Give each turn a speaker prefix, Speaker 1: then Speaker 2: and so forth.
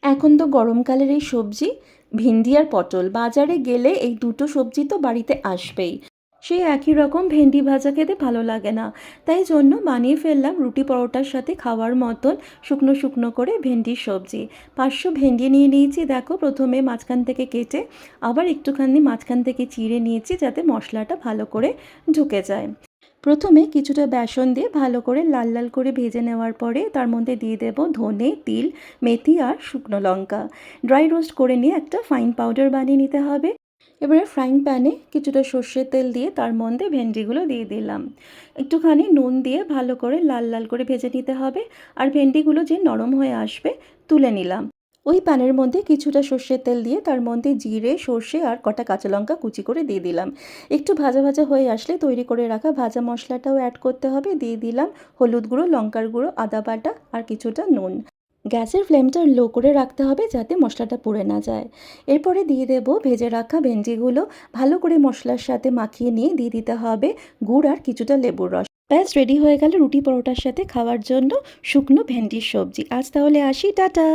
Speaker 1: এখন তো গরমকালের এই সবজি ভেন্ডি আর পটল, বাজারে গেলে এই দুটো সবজি তো বাড়িতে আসবেই। সেই একই রকম ভেন্ডি ভাজা খেতে ভালো লাগে না, তাই জন্য বানিয়ে ফেললাম রুটি পরোটার সাথে খাওয়ার মতন শুকনো শুকনো করে ভেন্ডির সবজি। 500 ভেন্ডি নিয়ে নিয়েছি, দেখো প্রথমে মাঝখান থেকে কেটে আবার একটুখানি মাঝখান থেকে চিড়ে নিয়েছি যাতে মশলাটা ভালো করে ঢুকে যায়। প্রথমে কিছুটা বেসন দিয়ে ভালো করে লাল লাল করে ভেজে নেওয়ার পরে তার মধ্যে দিয়ে দেব ধনে, তিল, মেথি আর শুকনো লঙ্কা। ড্রাই রোস্ট করে নিয়ে একটা ফাইন পাউডার বানিয়ে নিতে হবে। এবারে ফ্রাইং প্যানে কিছুটা সর্ষের তেল দিয়ে তার মধ্যে ভেন্ডিগুলো দিয়ে দিলাম। একটুখানি নুন দিয়ে ভালো করে লাল লাল করে ভেজে নিতে হবে। আর ভেন্ডিগুলো যে নরম হয়ে আসবে তুলে নিলাম। ওই প্যানের মধ্যে কিছুটা সর্ষের তেল দিয়ে তার মধ্যে জিরে, সর্ষে আর কটা কাঁচা লঙ্কা কুচি করে দিয়ে দিলাম। একটু ভাজা ভাজা হয়ে আসলে তৈরি করে রাখা ভাজা মশলাটাও অ্যাড করতে হবে। দিয়ে দিলাম হলুদ গুঁড়ো, লঙ্কার গুঁড়ো, আদা বাটা আর কিছুটা নুন। গ্যাসের ফ্লেমটা লো করে রাখতে হবে যাতে মশলাটা পুড়ে না যায়। এরপরে দিয়ে দেব ভেজে রাখা ভেন্ডিগুলো। ভালো করে মশলার সাথে মাখিয়ে নিয়ে দিয়ে দিতে হবে গুড় আর কিছুটা লেবুর রস। ব্যাস রেডি হয়ে গেল রুটি পরোটার সাথে খাওয়ার জন্য শুকনো ভেন্ডির সবজি। আজ তাহলে আসি, টাটা।